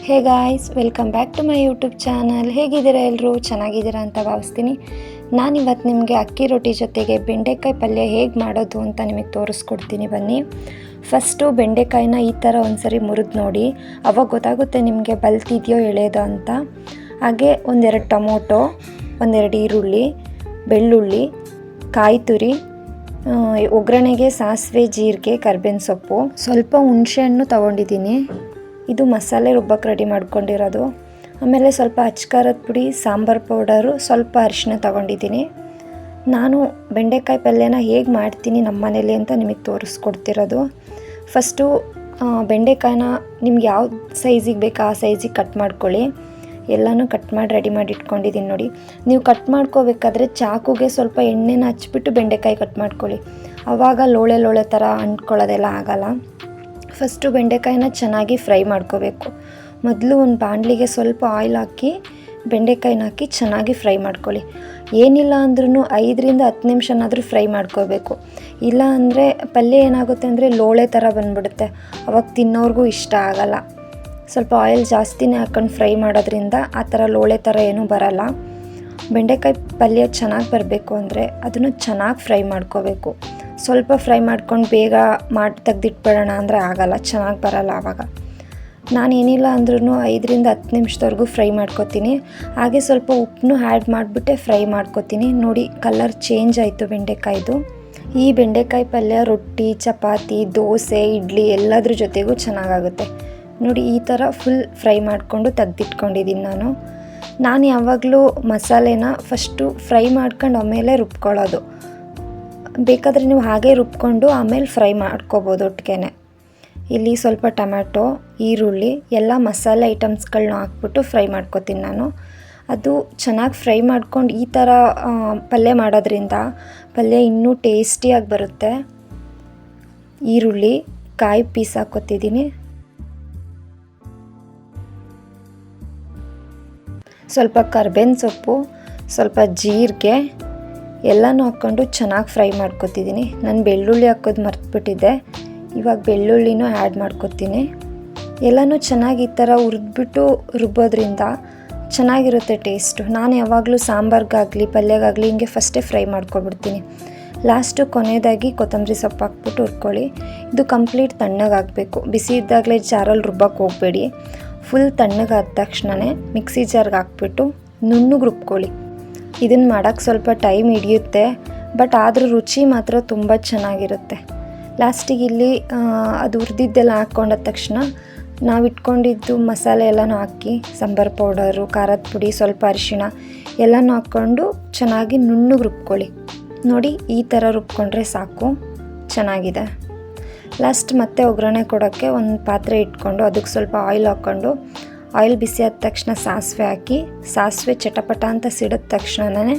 Hey guys, welcome back to my YouTube channel. ಹೇಗಿದ್ದೀರಾ ಎಲ್ಲರೂ? ಚೆನ್ನಾಗಿದ್ದೀರಾ ಅಂತ ಭಾವಿಸ್ತೀನಿ. ನಾನಿವತ್ತು ನಿಮಗೆ ಅಕ್ಕಿ ರೊಟ್ಟಿ ಜೊತೆಗೆ ಬೆಂಡೆಕಾಯಿ ಪಲ್ಯ ಹೇಗೆ ಮಾಡೋದು ಅಂತ ನಿಮಗೆ ತೋರಿಸ್ಕೊಡ್ತೀನಿ. ಬನ್ನಿ. ಫಸ್ಟು ಬೆಂಡೆಕಾಯಿನ ಈ ಥರ ಒಂದ್ಸರಿ ಮುರಿದು ನೋಡಿ, ಅವಾಗ ಗೊತ್ತಾಗುತ್ತೆ ನಿಮಗೆ ಬಲ್ತಿದೆಯೋ ಎಳೆಯೋದು ಅಂತ. ಹಾಗೆ ಒಂದೆರಡು ಟೊಮೊಟೊ, ಒಂದೆರಡು ಈರುಳ್ಳಿ, ಬೆಳ್ಳುಳ್ಳಿ, ಕಾಯಿ ತುರಿ, ಒಗ್ಗರಣೆಗೆ ಸಾಸಿವೆ, ಜೀರಿಗೆ, ಕರ್ಬೇವಿನ ಸೊಪ್ಪು, ಸ್ವಲ್ಪ ಹುಣಸೆಹಣ್ಣು ತೊಗೊಂಡಿದ್ದೀನಿ. ಇದು ಮಸಾಲೆ ರುಬ್ಬಕ್ಕೆ ರೆಡಿ ಮಾಡ್ಕೊಂಡಿರೋದು. ಆಮೇಲೆ ಸ್ವಲ್ಪ ಅಚ್ಕಾರದ ಪುಡಿ, ಸಾಂಬಾರು ಪೌಡರು, ಸ್ವಲ್ಪ ಅರಿಶಿನ ತೊಗೊಂಡಿದ್ದೀನಿ. ನಾನು ಬೆಂಡೆಕಾಯಿ ಪಲ್ಯನ ಹೇಗೆ ಮಾಡ್ತೀನಿ ನಮ್ಮ ಮನೇಲಿ ಅಂತ ನಿಮಗೆ ತೋರಿಸ್ಕೊಡ್ತಿರೋದು. ಫಸ್ಟು ಬೆಂಡೆಕಾಯಿನ ನಿಮ್ಗೆ ಯಾವ ಸೈಜಿಗೆ ಬೇಕು ಆ ಸೈಜಿಗೆ ಕಟ್ ಮಾಡ್ಕೊಳ್ಳಿ. ಎಲ್ಲನೂ ಕಟ್ ಮಾಡಿ ರೆಡಿ ಮಾಡಿ ಇಟ್ಕೊಂಡಿದ್ದೀನಿ ನೋಡಿ. ನೀವು ಕಟ್ ಮಾಡ್ಕೋಬೇಕಾದ್ರೆ ಚಾಕುಗೆ ಸ್ವಲ್ಪ ಎಣ್ಣೆನ ಹಚ್ಬಿಟ್ಟು ಬೆಂಡೆಕಾಯಿ ಕಟ್ ಮಾಡ್ಕೊಳ್ಳಿ. ಆವಾಗ ಲೋಳೆ ಲೋಳೆ ಥರ ಅಂಟ್ಕೊಳ್ಳೋದೆಲ್ಲ ಆಗೋಲ್ಲ. ಫಸ್ಟು ಬೆಂಡೆಕಾಯಿನ ಚೆನ್ನಾಗಿ ಫ್ರೈ ಮಾಡ್ಕೋಬೇಕು. ಮೊದಲು ಒಂದು ಬಾಣಲಿಗೆ ಸ್ವಲ್ಪ ಆಯಿಲ್ ಹಾಕಿ ಬೆಂಡೆಕಾಯಿನ ಹಾಕಿ ಚೆನ್ನಾಗಿ ಫ್ರೈ ಮಾಡ್ಕೊಳ್ಳಿ. ಏನಿಲ್ಲ ಅಂದ್ರೂ 5ರಿಂದ 10 ನಿಮಿಷನಾದರೂ ಫ್ರೈ ಮಾಡ್ಕೋಬೇಕು. ಇಲ್ಲ ಅಂದರೆ ಪಲ್ಯ ಏನಾಗುತ್ತೆ ಅಂದರೆ ಲೋಳೆ ಥರ ಬಂದ್ಬಿಡುತ್ತೆ, ಅವಾಗ ತಿನ್ನೋರ್ಗೂ ಇಷ್ಟ ಆಗೋಲ್ಲ. ಸ್ವಲ್ಪ ಆಯಿಲ್ ಜಾಸ್ತಿನೇ ಹಾಕ್ಕೊಂಡು ಫ್ರೈ ಮಾಡೋದ್ರಿಂದ ಆ ಥರ ಲೋಳೆ ಥರ ಏನೂ ಬರೋಲ್ಲ. ಬೆಂಡೆಕಾಯಿ ಪಲ್ಯ ಚೆನ್ನಾಗಿ ಬರಬೇಕು ಅಂದರೆ ಅದನ್ನು ಚೆನ್ನಾಗಿ ಫ್ರೈ ಮಾಡ್ಕೋಬೇಕು. ಸ್ವಲ್ಪ ಫ್ರೈ ಮಾಡ್ಕೊಂಡು ಬೇಗ ಮಾಡಿ ತೆಗ್ದಿಟ್ಬಿಡೋಣ ಅಂದರೆ ಆಗೋಲ್ಲ, ಚೆನ್ನಾಗಿ ಬರೋಲ್ಲ ಆವಾಗ. ನಾನೇನಿಲ್ಲ ಅಂದ್ರೂ 5ರಿಂದ 10 ನಿಮಿಷದವರೆಗೂ ಫ್ರೈ ಮಾಡ್ಕೊತೀನಿ. ಹಾಗೆ ಸ್ವಲ್ಪ ಉಪ್ಪನ್ನು ಆ್ಯಡ್ ಮಾಡಿಬಿಟ್ಟೆ ಫ್ರೈ ಮಾಡ್ಕೊತೀನಿ. ನೋಡಿ, ಕಲರ್ ಚೇಂಜ್ ಆಯಿತು ಬೆಂಡೆಕಾಯ್ದು. ಈ ಬೆಂಡೆಕಾಯಿ ಪಲ್ಯ ರೊಟ್ಟಿ, ಚಪಾತಿ, ದೋಸೆ, ಇಡ್ಲಿ ಎಲ್ಲದ್ರ ಜೊತೆಗೂ ಚೆನ್ನಾಗಾಗುತ್ತೆ. ನೋಡಿ, ಈ ಥರ ಫುಲ್ ಫ್ರೈ ಮಾಡಿಕೊಂಡು ತೆಗ್ದಿಟ್ಕೊಂಡಿದ್ದೀನಿ ನಾನು ಯಾವಾಗಲೂ ಮಸಾಲೆನ ಫಸ್ಟು ಫ್ರೈ ಮಾಡ್ಕೊಂಡು ಆಮೇಲೆ ರುಬ್ಕೊಳ್ಳೋದು. ಬೇಕಾದರೆ ನೀವು ಹಾಗೆ ರುಬ್ಕೊಂಡು ಆಮೇಲೆ ಫ್ರೈ ಮಾಡ್ಕೋಬೋದು ಒಟ್ಟಿಗೆ. ಇಲ್ಲಿ ಸ್ವಲ್ಪ ಟೊಮ್ಯಾಟೊ, ಈರುಳ್ಳಿ ಎಲ್ಲ ಮಸಾಲೆ ಐಟಮ್ಸ್ಗಳನ್ನ ಹಾಕ್ಬಿಟ್ಟು ಫ್ರೈ ಮಾಡ್ಕೊತೀನಿ ನಾನು. ಅದು ಚೆನ್ನಾಗಿ ಫ್ರೈ ಮಾಡ್ಕೊಂಡು ಈ ಥರ ಪಲ್ಯ ಮಾಡೋದ್ರಿಂದ ಪಲ್ಯ ಇನ್ನೂ ಟೇಸ್ಟಿಯಾಗಿ ಬರುತ್ತೆ. ಈರುಳ್ಳಿ, ಕಾಯಿ ಪೀಸ್ ಹಾಕ್ಕೊತಿದ್ದೀನಿ. ಸ್ವಲ್ಪ ಕರ್ಬೇವಿನ ಸೊಪ್ಪು, ಸ್ವಲ್ಪ ಜೀರಿಗೆ ಎಲ್ಲನೂ ಹಾಕ್ಕೊಂಡು ಚೆನ್ನಾಗಿ ಫ್ರೈ ಮಾಡ್ಕೊತಿದ್ದೀನಿ. ನಾನು ಬೆಳ್ಳುಳ್ಳಿ ಹಾಕೋದು ಮರ್ತುಬಿಟ್ಟಿದ್ದೆ, ಇವಾಗ ಬೆಳ್ಳುಳ್ಳಿನೂ ಆ್ಯಡ್ ಮಾಡ್ಕೊತೀನಿ. ಎಲ್ಲನೂ ಚೆನ್ನಾಗಿ ಈ ಥರ ಹುರಿದ್ಬಿಟ್ಟು ರುಬ್ಬೋದ್ರಿಂದ ಚೆನ್ನಾಗಿರುತ್ತೆ ಟೇಸ್ಟು. ನಾನು ಯಾವಾಗಲೂ ಸಾಂಬಾರ್ಗಾಗಲಿ ಪಲ್ಯಗಾಗಲಿ ಹಿಂಗೆ ಫಸ್ಟೇ ಫ್ರೈ ಮಾಡ್ಕೊಬಿಡ್ತೀನಿ. ಲಾಸ್ಟು ಕೊನೆಯದಾಗಿ ಕೊತ್ತಂಬರಿ ಸೊಪ್ಪು ಹಾಕ್ಬಿಟ್ಟು ಹುರ್ಕೊಳ್ಳಿ. ಇದು ಕಂಪ್ಲೀಟ್ ತಣ್ಣಗಾಗಬೇಕು. ಬಿಸಿ ಇದ್ದಾಗಲೇ ಜಾರಲ್ಲಿ ರುಬ್ಬಕ್ಕೆ ಹೋಗಬೇಡಿ. ಫುಲ್ ತಣ್ಣಗಾದ ತಕ್ಷಣವೇ ಮಿಕ್ಸಿ ಜಾರ್ಗೆ ಹಾಕ್ಬಿಟ್ಟು ನುಣ್ಣಗೆ ರುಬ್ಕೊಳ್ಳಿ. ಇದನ್ನು ಮಾಡೋಕ್ಕೆ ಸ್ವಲ್ಪ ಟೈಮ್ ಹಿಡಿಯುತ್ತೆ, ಬಟ್ ಆದರೂ ರುಚಿ ಮಾತ್ರ ತುಂಬ ಚೆನ್ನಾಗಿರುತ್ತೆ. ಲಾಸ್ಟಿಗೆ ಇಲ್ಲಿ ಅದು ಹುರಿದಿದ್ದೆಲ್ಲ ಹಾಕ್ಕೊಂಡ ತಕ್ಷಣ ನಾವು ಇಟ್ಕೊಂಡಿದ್ದು ಮಸಾಲೆ ಎಲ್ಲನೂ ಹಾಕಿ, ಸಾಂಬಾರು ಪೌಡರು, ಖಾರದ ಪುಡಿ, ಸ್ವಲ್ಪ ಅರಿಶಿಣ ಎಲ್ಲನೂ ಹಾಕ್ಕೊಂಡು ಚೆನ್ನಾಗಿ ನುಣ್ಣಗೆ ರುಬ್ಕೊಳ್ಳಿ. ನೋಡಿ, ಈ ಥರ ರುಬ್ಕೊಂಡ್ರೆ ಸಾಕು, ಚೆನ್ನಾಗಿದೆ. ಲಾಸ್ಟ್ ಮತ್ತೆ ಒಗ್ಗರಣೆ ಕೊಡೋಕ್ಕೆ ಒಂದು ಪಾತ್ರೆ ಇಟ್ಕೊಂಡು ಅದಕ್ಕೆ ಸ್ವಲ್ಪ ಆಯಿಲ್ ಹಾಕ್ಕೊಂಡು, ಆಯಿಲ್ ಬಿಸಿ ಆದ ತಕ್ಷಣ ಸಾಸಿವೆ ಹಾಕಿ, ಸಾಸಿವೆ ಚಟಪಟ ಅಂತ ಸಿಡಿದ ತಕ್ಷಣವೇ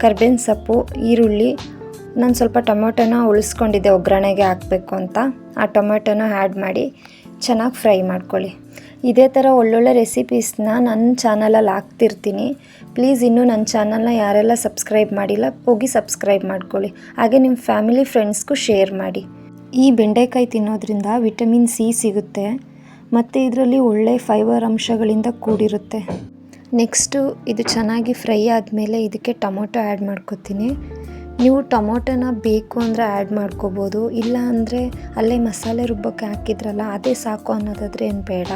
ಕರ್ಬೇವಿನ ಸೊಪ್ಪು, ಈರುಳ್ಳಿ, ನಾನು ಸ್ವಲ್ಪ ಟೊಮೊಟೊನ ಉಳಿಸ್ಕೊಂಡಿದ್ದೆ ಒಗ್ಗರಣೆಗೆ ಹಾಕಬೇಕು ಅಂತ, ಆ ಟೊಮೊಟೊನ ಆ್ಯಡ್ ಮಾಡಿ ಚೆನ್ನಾಗಿ ಫ್ರೈ ಮಾಡ್ಕೊಳ್ಳಿ. ಇದೇ ಥರ ಒಳ್ಳೊಳ್ಳೆ ರೆಸಿಪೀಸ್ನ ನನ್ನ ಚಾನಲಲ್ಲಿ ಹಾಕ್ತಿರ್ತೀನಿ. ಪ್ಲೀಸ್ ಇನ್ನೂ ನನ್ನ ಚಾನಲ್ನ ಯಾರೆಲ್ಲ ಸಬ್ಸ್ಕ್ರೈಬ್ ಮಾಡಿಲ್ಲ ಹೋಗಿ ಸಬ್ಸ್ಕ್ರೈಬ್ ಮಾಡ್ಕೊಳ್ಳಿ. ಹಾಗೆ ನಿಮ್ಮ ಫ್ಯಾಮಿಲಿ ಫ್ರೆಂಡ್ಸ್ಗೂ ಶೇರ್ ಮಾಡಿ. ಈ ಬೆಂಡೆಕಾಯಿ ತಿನ್ನೋದ್ರಿಂದ ವಿಟಮಿನ್ ಸಿ ಸಿಗುತ್ತೆ ಮತ್ತು ಇದರಲ್ಲಿ ಒಳ್ಳೆಯ ಫೈಬರ್ ಅಂಶಗಳಿಂದ ಕೂಡಿರುತ್ತೆ. ನೆಕ್ಸ್ಟು ಇದು ಚೆನ್ನಾಗಿ ಫ್ರೈ ಆದಮೇಲೆ ಇದಕ್ಕೆ ಟೊಮೊಟೊ ಆ್ಯಡ್ ಮಾಡ್ಕೊತೀನಿ. ನೀವು ಟೊಮೊಟೊನ ಬೇಕು ಅಂದರೆ ಆ್ಯಡ್ ಮಾಡ್ಕೋಬೋದು, ಇಲ್ಲ ಅಂದರೆ ಅಲ್ಲೇ ಮಸಾಲೆ ರುಬ್ಬಕ್ಕೆ ಹಾಕಿದ್ರಲ್ಲ ಅದೇ ಸಾಕು ಅನ್ನೋದಾದರೆ ಏನು ಬೇಡ.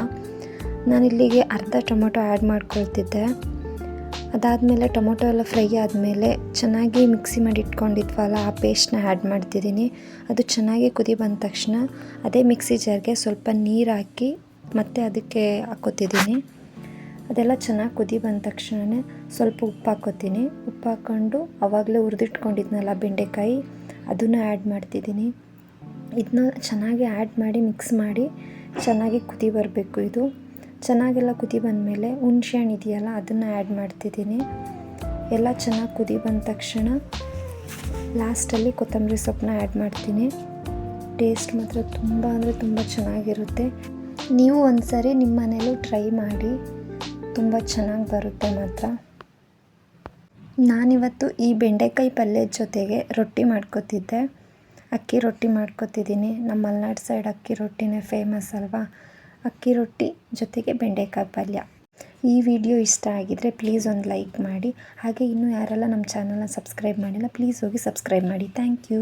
ನಾನಿಲ್ಲಿಗೆ ಅರ್ಧ ಟೊಮೊಟೊ ಆ್ಯಡ್ ಮಾಡ್ಕೊಳ್ತಿದ್ದೆ. ಅದಾದಮೇಲೆ ಟೊಮೊಟೊ ಎಲ್ಲ ಫ್ರೈ ಆದಮೇಲೆ ಚೆನ್ನಾಗಿ ಮಿಕ್ಸಿ ಮಾಡಿ ಇಟ್ಕೊಂಡಿದ್ವಲ್ಲ ಆ ಪೇಸ್ಟ್ನ ಆ್ಯಡ್ ಮಾಡ್ತಿದ್ದೀನಿ. ಅದು ಚೆನ್ನಾಗಿ ಕುದಿ ಬಂದ ತಕ್ಷಣ ಅದೇ ಮಿಕ್ಸಿ ಜಾರ್ಗೆ ಸ್ವಲ್ಪ ನೀರು ಹಾಕಿ ಮತ್ತೆ ಅದಕ್ಕೆ ಹಾಕ್ಕೊತಿದ್ದೀನಿ. ಅದೆಲ್ಲ ಚೆನ್ನಾಗಿ ಕುದಿ ಬಂದ ತಕ್ಷಣವೇ ಸ್ವಲ್ಪ ಉಪ್ಪು ಹಾಕ್ಕೊತೀನಿ. ಉಪ್ಪು ಹಾಕ್ಕೊಂಡು ಆವಾಗಲೇ ಹುರಿದಿಟ್ಕೊಂಡಿದ್ನಲ್ಲ ಬೆಂಡೆಕಾಯಿ ಅದನ್ನು ಆ್ಯಡ್ ಮಾಡ್ತಿದ್ದೀನಿ. ಇದನ್ನ ಚೆನ್ನಾಗಿ ಆ್ಯಡ್ ಮಾಡಿ ಮಿಕ್ಸ್ ಮಾಡಿ ಚೆನ್ನಾಗಿ ಕುದಿ ಬರಬೇಕು. ಇದು ಚೆನ್ನಾಗೆಲ್ಲ ಕುದಿ ಬಂದಮೇಲೆ ಹುಣಸೆಹಣ್ಣು ಇದೆಯಲ್ಲ ಅದನ್ನು ಆ್ಯಡ್ ಮಾಡ್ತಿದ್ದೀನಿ. ಎಲ್ಲ ಚೆನ್ನಾಗಿ ಕುದಿ ಬಂದ ತಕ್ಷಣ ಲಾಸ್ಟಲ್ಲಿ ಕೊತ್ತಂಬರಿ ಸೊಪ್ಪನ್ನ ಆ್ಯಡ್ ಮಾಡ್ತೀನಿ. ಟೇಸ್ಟ್ ಮಾತ್ರ ತುಂಬ ಅಂದರೆ ತುಂಬ ಚೆನ್ನಾಗಿರುತ್ತೆ. ನೀವು ಒಂದ್ಸರಿ ನಿಮ್ಮ ಮನೇಲೂ ಟ್ರೈ ಮಾಡಿ, ತುಂಬ ಚೆನ್ನಾಗಿ ಬರುತ್ತೆ ಮಾತ್ರ. ನಾನಿವತ್ತು ಈ ಬೆಂಡೆಕಾಯಿ ಪಲ್ಯದ ಜೊತೆಗೆ ರೊಟ್ಟಿ ಮಾಡ್ಕೊತಿದ್ದೆ. ಅಕ್ಕಿ ರೊಟ್ಟಿ ಮಾಡ್ಕೊತಿದ್ದೀನಿ. ನಮ್ಮ ಮಲೆನಾಡು ಸೈಡ್ ಅಕ್ಕಿ ರೊಟ್ಟಿನೇ ಫೇಮಸ್ ಅಲ್ವಾ. ಅಕ್ಕಿ ರೊಟ್ಟಿ ಜೊತೆಗೆ ಬೆಂಡೆಕಾಯಿ ಪಲ್ಯ. ಈ ವಿಡಿಯೋ ಇಷ್ಟ ಆಗಿದರೆ ಪ್ಲೀಸ್ ಒಂದು ಲೈಕ್ ಮಾಡಿ. ಹಾಗೆ ಇನ್ನೂ ಯಾರೆಲ್ಲ ನಮ್ಮ ಚಾನಲ್ನ ಸಬ್ಸ್ಕ್ರೈಬ್ ಮಾಡಿಲ್ಲ ಪ್ಲೀಸ್ ಹೋಗಿ ಸಬ್ಸ್ಕ್ರೈಬ್ ಮಾಡಿ. Thank you.